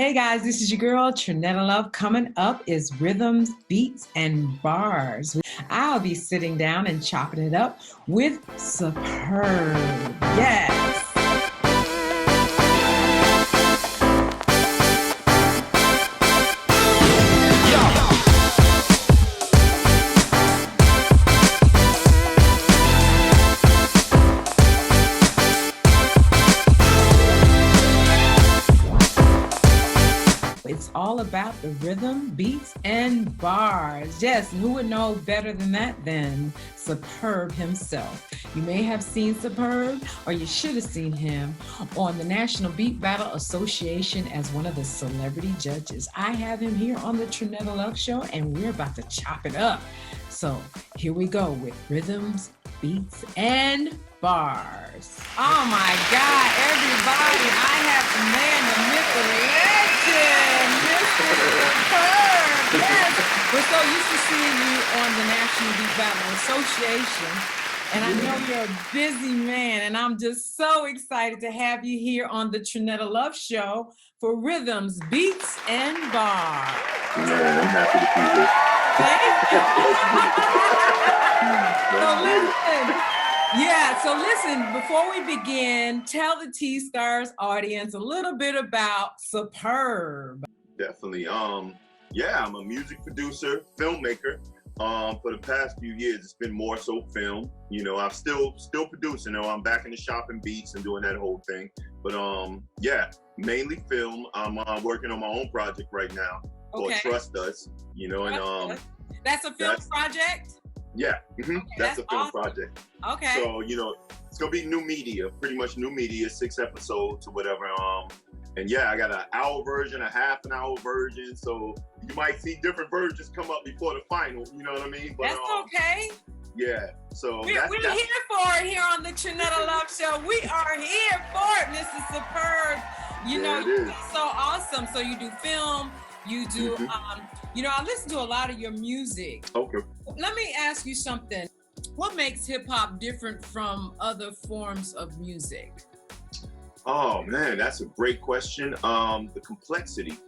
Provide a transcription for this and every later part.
Hey guys, this is your girl, Trinetta Love. Coming up is rhythms, beats, and bars. I'll be sitting down and chopping it up with Superb. Yes. It's all about the rhythm, beats, and bars. Yes, who would know better than that than Superb himself? You may have seen Superb, or you should have seen him on the National Beat Battle Association as one of the celebrity judges. I have him here on the Trinetta Love Show, and we're about to chop it up. So here we go with rhythms, beats, and bars. Oh my God, everybody, I have the man, the myth, the legend, Mr. Superb. Yes, we're so used to seeing you on the National Beat Battle Association, and I know you're a busy man, and I'm just so excited to have you here on the Trinetta Love Show for rhythms, beats, and bars. Man, I'm happy to be here. So listen, before we begin, tell the TStarzz audience a little bit about Superb. Definitely. Yeah, I'm a music producer, filmmaker. For the past few years, it's been more so film. You know, I'm still producing. You know, I'm back in the shop and beats and doing that whole thing. But yeah, mainly film. I'm working on my own project right now called TStarzz. You know, and that's a film project. Yeah, that's a film project. Okay. So, you know, it's gonna be new media, pretty much new media, 6 episodes or whatever. And yeah, I got an hour version, a half an hour version. So you might see different versions come up before the final. You know what I mean? But, that's okay. Yeah. So we're here for it here on the Trinetta Love Show. We are here for it, Mrs. Superb. You know, you're so awesome. So you do film. You do, you know, I listen to a lot of your music. Okay. Let me ask you something. What makes hip hop different from other forms of music? Oh man, that's a great question. The complexity.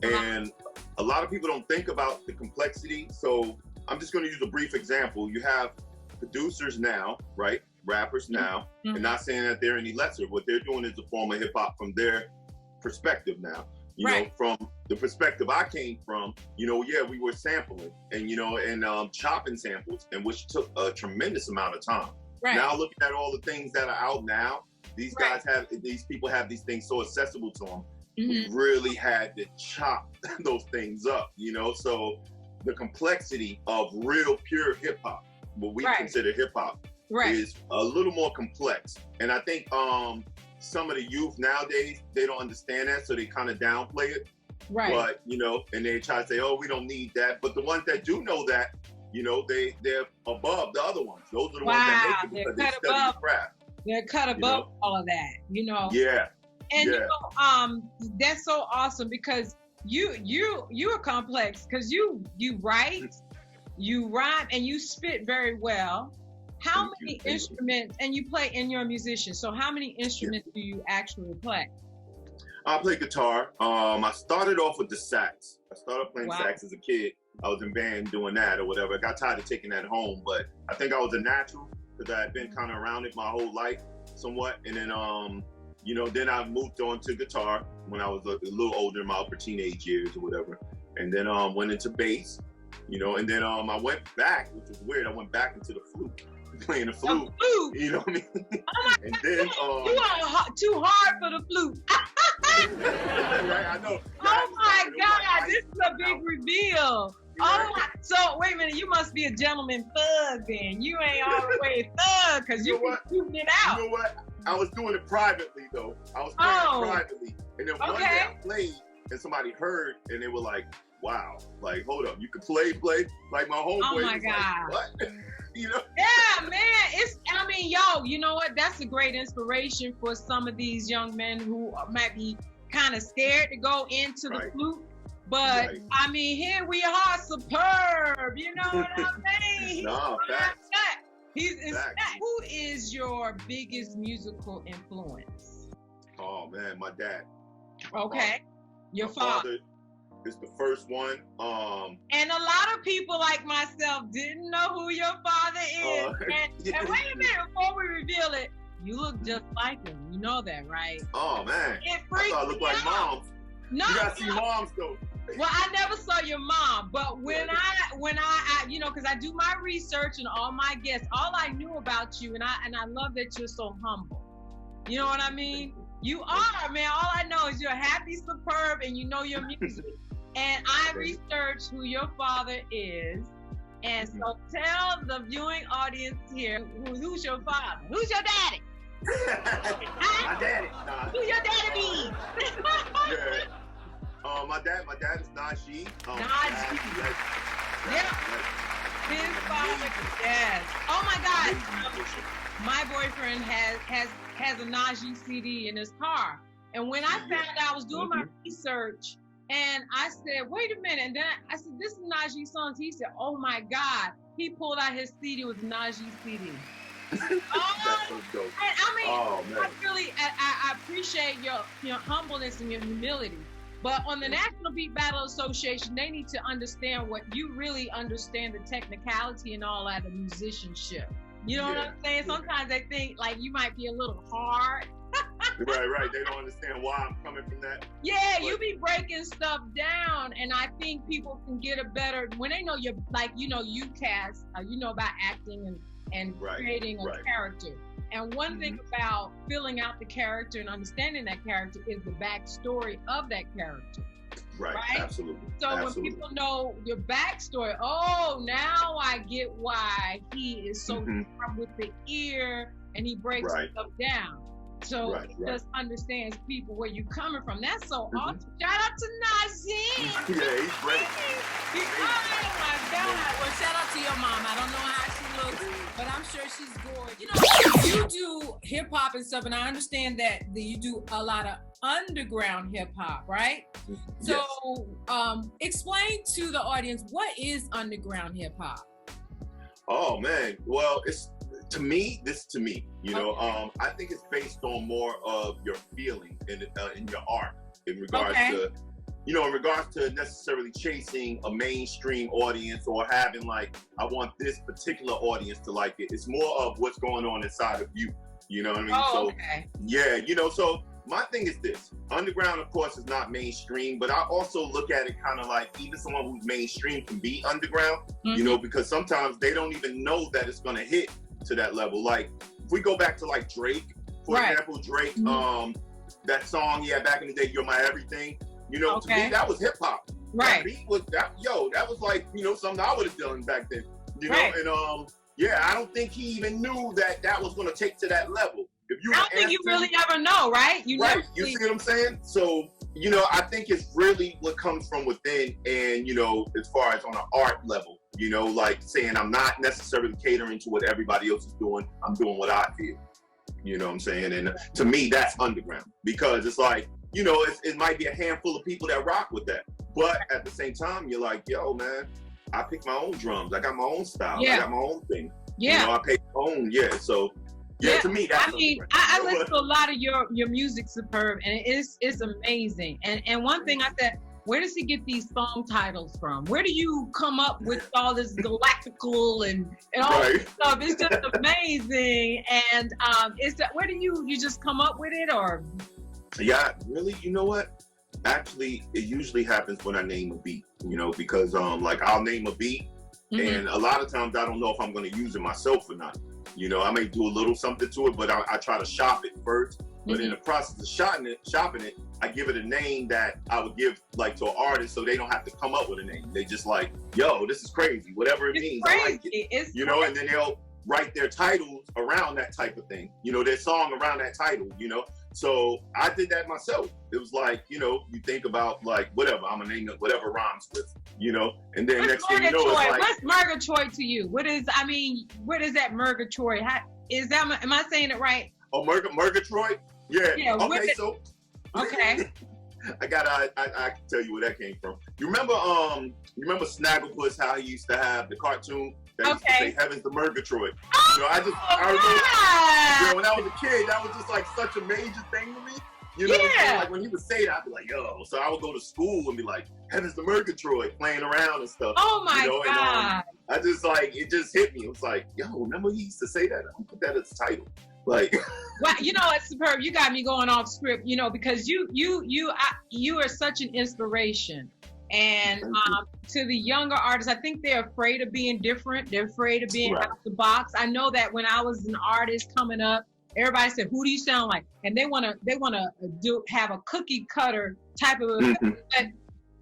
And a lot of people don't think about the complexity. So I'm just going to use a brief example. You have producers now, right? Rappers now, and not saying that they're any lesser. What they're doing is a form of hip hop from their perspective now. You know, from the perspective I came from, you know, yeah, we were sampling and, you know, and chopping samples, and which took a tremendous amount of time. Now looking at all the things that are out now, these people have these things so accessible to them. We really had to chop those things up, you know? So the complexity of real pure hip hop, what we consider hip hop, is a little more complex. And I think, some of the youth nowadays, they don't understand that, so they kind of downplay it. But, you know, and they try to say, oh, we don't need that. But the ones that do know that, you know, they're above the other ones. Those are the ones that make it because they study the craft. They're cut above all of that, you know. Yeah. And you know, that's so awesome because you're complex because you write, you rhyme, and you spit very well. How many instruments, and you play and you're a musician, so how many instruments do you actually play? I play guitar. I started off with the sax. I started playing sax as a kid. I was in band doing that or whatever. I got tired of taking that home, but I think I was a natural because I had been kind of around it my whole life somewhat. And then, you know, then I moved on to guitar when I was a little older, in my upper teenage years or whatever. And then went into bass, you know, and then I went back, which was weird. I went back into the flute. Playing the flute, you know what I mean? Oh and then you are too hard for the flute. Right, I know. Oh my God, this is a big reveal. Oh my, so wait a minute, you must be a gentleman thug then. You ain't all the way thug because you can shoot it out. You know what? I was doing it privately though. I was playing it privately, and then one day I played, and somebody heard, and they were like, "Wow, like hold up, you can play like my homeboy." Oh my God. Like, what? You know? Yeah, man. I mean, yo, you know what? That's a great inspiration for some of these young men who might be kind of scared to go into the flute. But I mean, here we are, Superb. You know what I mean? No, facts. Who is your biggest musical influence? Oh man, my dad. Okay. Your My father is the first one. And a lot of people like myself didn't know who your father is. And wait a minute, before we reveal it, you look just like him. You know that, right? Oh man, It I thought I looked like Mom. No, you gotta see Moms though. Well, I never saw your mom, but when I you know, because I do my research and all my guests, all I knew about you, and I love that you're so humble. You know what I mean? You are, man. All I know is you're happy, superb, and you know your music. And I researched who your father is. And so tell the viewing audience here, who's your father? Who's your daddy? My daddy. Nah. Who your daddy be? Yeah. My dad is Najee. Najee. Yeah. His father, yes. Oh my God. My boyfriend has a Najee CD in his car. And when I found out, I was doing my research, and I said, wait a minute. And then I said, this is Najee songs. He said, oh my God. He pulled out his CD with Najee CD. That's so dope. And I mean, oh, man. I appreciate your humbleness and your humility. But on the National Beat Battle Association, they need to understand what you really understand, the technicality and all that of musicianship. You know what I'm saying? Sometimes they think like you might be a little hard. Right. They don't understand why I'm coming from that. Yeah, you be breaking stuff down, and I think people can get a better when they know you're like, you know, you cast, you know about acting and creating a character. And one thing about filling out the character and understanding that character is the backstory of that character. Right? Absolutely. So when people know your backstory, oh, now I get why he is so sharp with the ear and he breaks stuff down. So it just understands people where you're coming from. That's so awesome. Shout out to Najee. Yeah, he's great. Oh my God. Well, shout out to your mom. I don't know how she looks, but I'm sure she's gorgeous. You know, you do hip hop and stuff, and I understand that you do a lot of underground hip hop, right? So explain to the audience, what is underground hip hop? Oh man, well, it's to me, you know, I think it's based on more of your feeling in your art in regards to, you know, in regards to necessarily chasing a mainstream audience or having like, I want this particular audience to like it. It's more of what's going on inside of you. You know what I mean? Yeah, you know, so my thing is this. Underground, of course, is not mainstream, but I also look at it kind of like even someone who's mainstream can be underground, you know, because sometimes they don't even know that it's going to hit to that level. Like if we go back to like Drake, for example, Drake, that song he had back in the day, You're My Everything, you know, to me, that was hip hop. That beat was that was like, you know, something I would have done back then, you know, and I don't think he even knew that was going to take to that level. If you I don't think you really ever know, right? You see what I'm saying? So, you know, I think it's really what comes from within, and, you know, as far as on an art level, you know, like saying I'm not necessarily catering to what everybody else is doing. I'm doing what I feel. You know what I'm saying? And to me, that's underground, because it's like, you know, it might be a handful of people that rock with that. But at the same time, you're like, yo, man, I pick my own drums. I got my own style. I got my own thing. You know, I pay my own. So to me, that's I listen to a lot of your music, Superb, and it's amazing. And one thing I said, where does he get these song titles from? Where do you come up with all this galactical and all this stuff? It's just amazing. And where do you just come up with it, or? Yeah, really, you know what? Actually, it usually happens when I name a beat, you know, because like I'll name a beat, and a lot of times I don't know if I'm going to use it myself or not. You know, I may do a little something to it, but I try to shop it first. But in the process of shopping it, I give it a name that I would give like to an artist, so they don't have to come up with a name. They just like, yo, this is crazy, whatever it means. Crazy. I like it. You know, and then they'll write their titles around that type of thing. You know, their song around that title. You know, so I did that myself. It was like, you know, you think about like whatever, I'm gonna name it whatever rhymes with, you know, and then next thing you know, it's like, what's Murgatroyd to you? What is that Murgatroyd? Am I saying it right? Oh, Murgatroyd? Yeah. Okay, so okay. I can tell you where that came from. You remember Snagglepuss, how he used to have the cartoon that used to say Heaven's the Murgatroyd? You know, I remember, you know, when I was a kid, that was just like such a major thing to me. You know what I'm saying? Like when he would say that, I'd be like, yo. So I would go to school and be like, Heaven's the Murgatroyd, playing around and stuff. Oh my And, God. I just like, it just hit me. It was like, yo, remember he used to say that? I'm gonna put that as a title. Like, well, you know what, Superb, you got me going off script, you know, because you are such an inspiration. And to the younger artists, I think they're afraid of being different. They're afraid of being out the box. I know that when I was an artist coming up, everybody said, "Who do you sound like?" And they wanna have a cookie cutter type of effect. But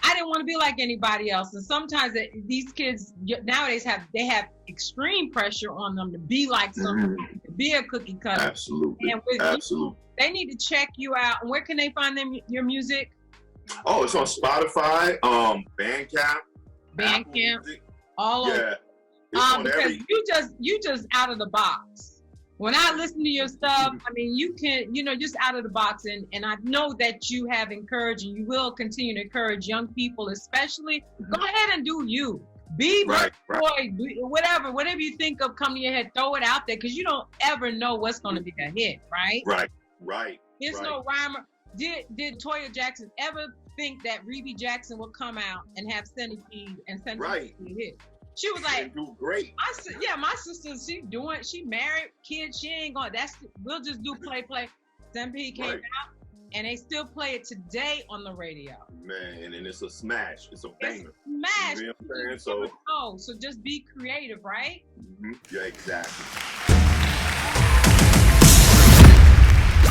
I didn't want to be like anybody else. And sometimes these kids nowadays have extreme pressure on them to be like someone, to be a cookie cutter. Absolutely. And with Absolutely. they need to check you out. And where can they find your music? Oh, it's on Spotify, Bandcamp, all over. Because you just out of the box. When I listen to your stuff, I mean, you can, just out of the box. And I know that you have encouraged and you will continue to encourage young people, especially. Go ahead and do you. Be boy, whatever you think of, come to your head, throw it out there, because you don't ever know what's going to be a hit, right? Right. There's no rhymer. Did Toya Jackson ever think that Rebe Jackson would come out and have Centipede and Centipede be a hit? She was like, do great. My sister, she married, kids, she ain't going, we'll just do play. Centipede came out and they still play it today on the radio. Man, and it's a smash. It's a banger. Smash. You know what I'm saying? So just be creative, right? Mm-hmm. Yeah, exactly.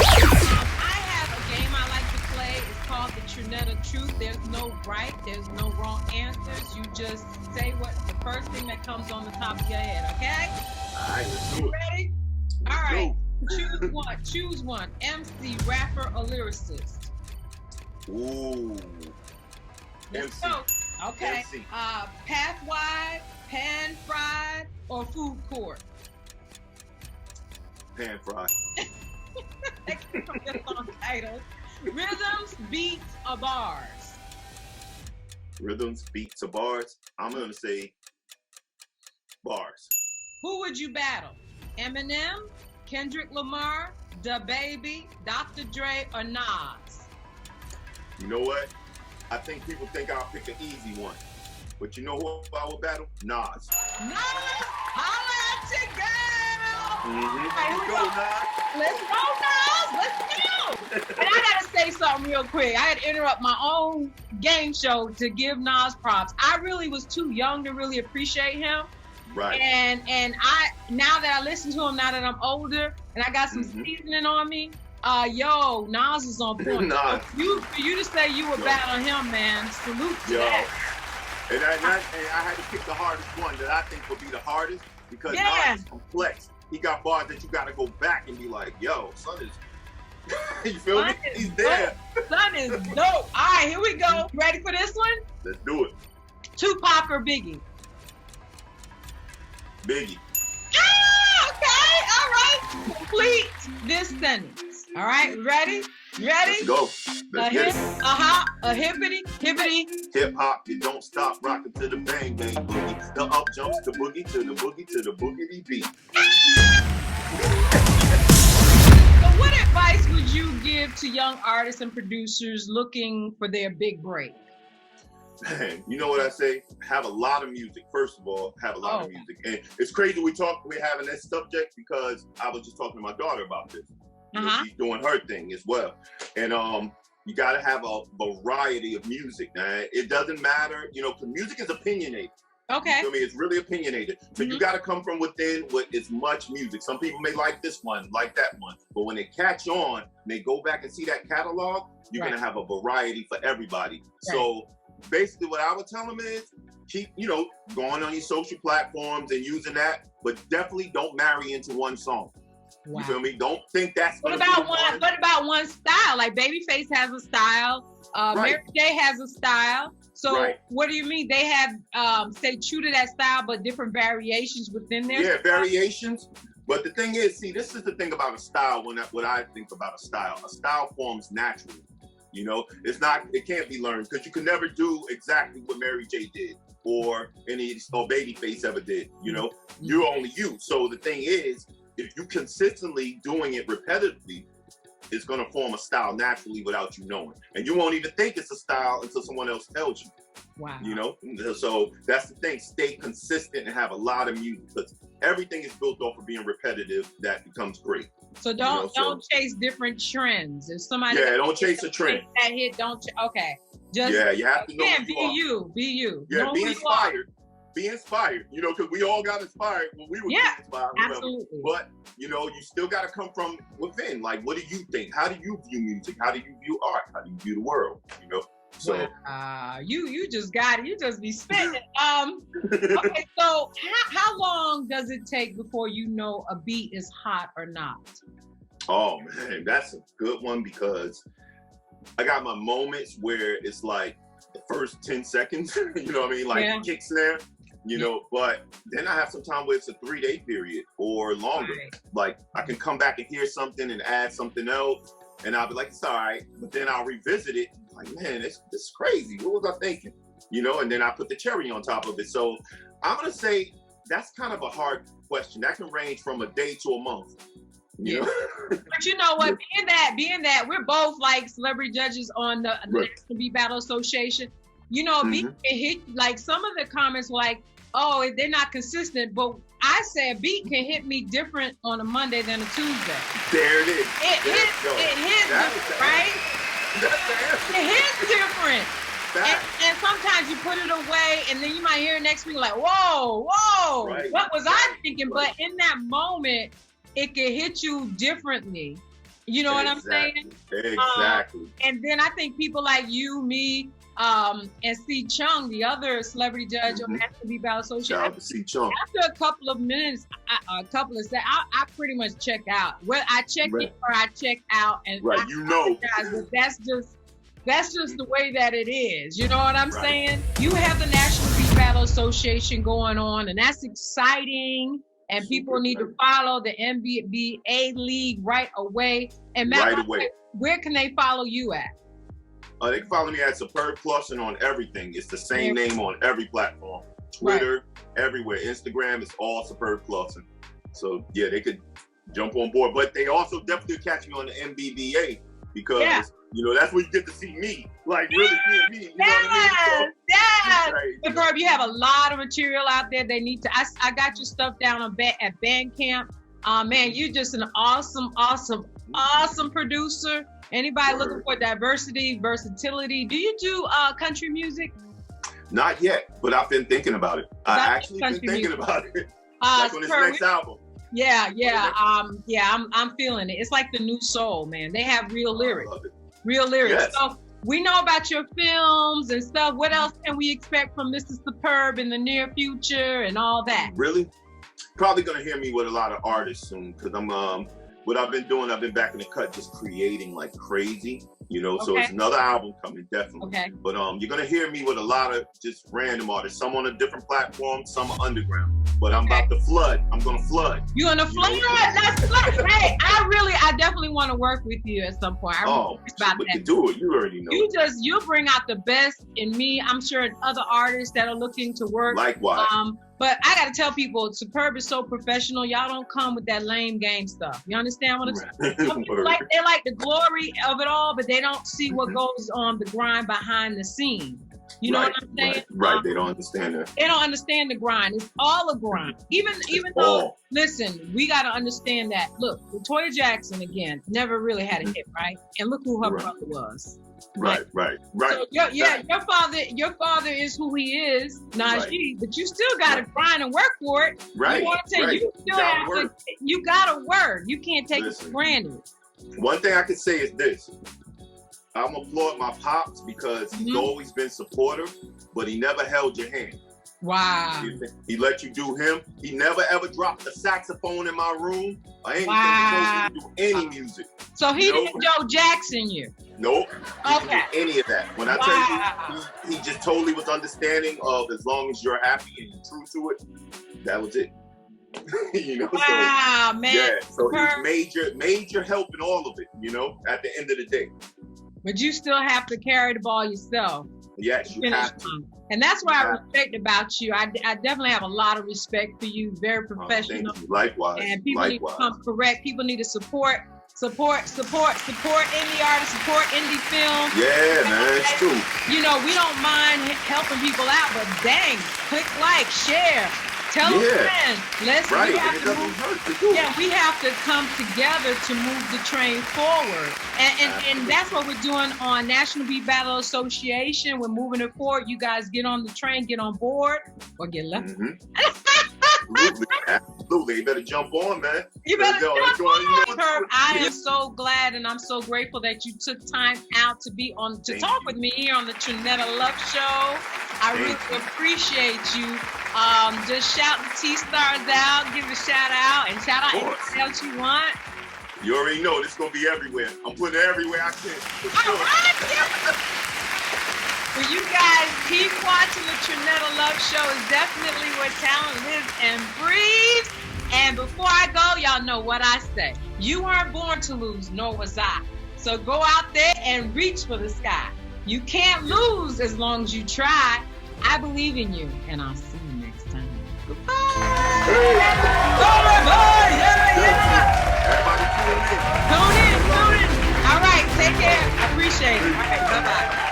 I have a game I like to play. It's called the Trinetta Truth. There's no right, there's no wrong answers. You just say what the first thing that comes on the top of your head, okay? All right, let's do it. Ready? All right. Choose one. MC, rapper, or lyricist? Ooh. Let's MC. go. Okay. MC. Pathwide, pan fried, or food court? Pan fried. Title. Rhythms, beats, or bars? Rhythms, beats, or bars? I'm gonna say bars. Who would you battle? Eminem, Kendrick Lamar, DaBaby, Dr. Dre, or Nas? You know what? I think people think I'll pick an easy one. But you know who I would battle? Nas. Holla at your girl! Mm-hmm. Let's go, Nas! Let's go! And I gotta say something real quick. I had to interrupt my own game show to give Nas props. I really was too young to really appreciate him. Right. And I, now that I listen to him, now that I'm older and I got some seasoning on me, Nas is on point. Nas. For you to say you were battling him, man, salute to that. And I had to pick the hardest one that I think would be the hardest, because Nas is complex. He got bars that you got to go back and be like, yo, son is, you feel me? He's there. Son is dope. All right, here we go. Ready for this one? Let's do it. Tupac or Biggie? Biggie. Okay, all right. Complete this sentence. All right, ready? Let's go. Let's get it. A hippity. Hip hop, you don't stop rocking to the bang bang boogie. The up jumps the boogie to the boogie to the boogity beat. So what advice would you give to young artists and producers looking for their big break? Man, you know what I say? Have a lot of music. First of all, have a lot of music. And it's crazy we're having this subject, because I was just talking to my daughter about this. She's doing her thing as well. And you got to have a variety of music, man. It doesn't matter, because music is opinionated. Okay. You feel me? It's really opinionated. So you got to come from within with as much music. Some people may like this one, like that one. But when they catch on, and they go back and see that catalog, you're going to have a variety for everybody. Right. So basically what I would tell them is keep, going on your social platforms and using that, but definitely don't marry into one song. Wow. You feel me? Don't think that's what about one style? Like Babyface has a style, Mary J has a style. So what do you mean? They have stay true to that style, but different variations within there? Yeah, variations. But the thing is, see, this is the thing about a style. What I think about a style forms naturally. It can't be learned, because you can never do exactly what Mary J did or Babyface ever did. You're only you. So the thing is, if you consistently doing it repetitively, it's going to form a style naturally without you knowing. And you won't even think it's a style until someone else tells you. Wow. You know, so that's the thing. Stay consistent and have a lot of music, because everything is built off of being repetitive. That becomes great. So don't chase different trends. If somebody don't chase a trend. That hit, okay. Just you have to know who you are. Be you. Yeah, know be inspired. Be inspired. You know, because we all got inspired when we were inspired. Absolutely. But you know, you still got to come from within. Like, what do you think? How do you view music? How do you view art? How do you view the world? You know. So you just got it. You just be spitting. Okay, so how long does it take before you know a beat is hot or not? Oh man, that's a good one, because I got my moments where it's like the first 10 seconds, you know what I mean? Like kick snare, you know, but then I have some time where it's a 3-day period or longer. Right. Like I can come back and hear something and add something else, and I'll be like, it's all right. But then I'll revisit it. Like, man, it's crazy. What was I thinking? You know, and then I put the cherry on top of it. So I'm going to say that's kind of a hard question. That can range from a day to a month. You know? But you know what? Being that we're both like celebrity judges on the National Beat Battle Association, you know, beat can hit, like some of the comments were like, oh, they're not consistent. But I say a beat can hit me different on a Monday than a Tuesday. There it is. It hits different, right? It hits different. And sometimes you put it away and then you might hear it next week like, whoa, what was I thinking? But in that moment, it can hit you differently. You know what I'm saying? Exactly. And then I think people like you, me, and C. Chung, the other celebrity judge on National Beat Battle Association. Shout out to C. Chung. After a couple of minutes, I pretty much check out. Well, I check in or I check out, and but that's just the way that it is. You know what I'm saying? You have the National Beat Battle Association going on, and that's exciting. And people need to follow the NBA League right away. And Matt, where can they follow you at? They can follow me at Superb Plus and on everything. It's the same name on every platform. Twitter, everywhere. Instagram, it's all Superb Plus. And so, they could jump on board. But they also definitely catch me on the MBBA, because, you know, that's where you get to see me. Like, really being me. You know what I mean? So, Superb, you have a lot of material out there. They need to. I got your stuff down at Bandcamp. Man, you're just an awesome producer. Anybody looking for diversity, versatility? Do you do country music? Not yet, but I've been thinking about it. I actually been thinking about it. Like on this next album. I'm feeling it. It's like the new soul, man. They have real lyrics. Yes. So we know about your films and stuff. What else can we expect from Mr. Superb in the near future and all that? Really? Probably gonna hear me with a lot of artists soon, because I'm what I've been doing, I've been back in the cut just creating like crazy, you know. So it's another album coming, definitely. But you're gonna hear me with a lot of just random artists, some on a different platform, some underground. But I'm about to flood. I'm gonna flood. You're gonna flood? Let's flood. Hey, I definitely want to work with you at some point. We can do it. You already know. You bring out the best in me. I'm sure in other artists that are looking to work. Likewise. But I gotta tell people, Superb is so professional. Y'all don't come with that lame game stuff. You understand what I'm saying? They like the glory of it all, but they don't see what goes on the grind behind the scene. You know what I'm saying? Right. They don't understand that. They don't understand the grind. It's all a grind. Even though, listen, we got to understand that. Look, Latoya Jackson, again, never really had a hit, right? And look who her brother was. Right. So your father is who he is, Najee, but you still got to grind and work for it. Right. You got to work. You can't take it for granted. One thing I can say is this. I'm applaud my pops, because he's always been supportive, but he never held your hand. Wow. He let you do him. He never ever dropped a saxophone in my room or anything. Wow. He told me to do any music. So he didn't Joe Jackson you? Nope. He didn't do any of that. When I tell you, he just totally was understanding of, as long as you're happy and you're true to it, that was it. You know? Wow, man. Yeah, so he's major help in all of it, you know, at the end of the day. But you still have to carry the ball yourself. Yes, you have to. And that's what I respect about you. I definitely have a lot of respect for you. Very professional. Thank you. Likewise. And people need to come correct. People need to support Support indie artists, support indie films. Yeah, man, it's true. You know, we don't mind helping people out, but dang, click like, share, tell a friend. Right, it doesn't hurt to do. Yeah, we have to come together to move the train forward. And that's what we're doing on National Beat Battle Association. We're moving it forward. You guys get on the train, get on board, or get left. Absolutely. You better jump on, man. You better jump on. Herb, I am so glad and I'm so grateful that you took time out to be on to talk with me here on the Trinetta Love Show. I really appreciate you. Just shout the TStarzz out, give a shout out, and shout out anything else you want. You already know this is gonna be everywhere. I'm putting it everywhere I can. All right. Well, you guys keep watching the Trinetta Love Show. Is definitely where talent lives and breathes. And before I go, y'all know what I say. You weren't born to lose, nor was I. So go out there and reach for the sky. You can't lose as long as you try. I believe in you, and I'll see you next time. Goodbye. Everybody tune in. All right, take care. I appreciate it. All right, bye-bye.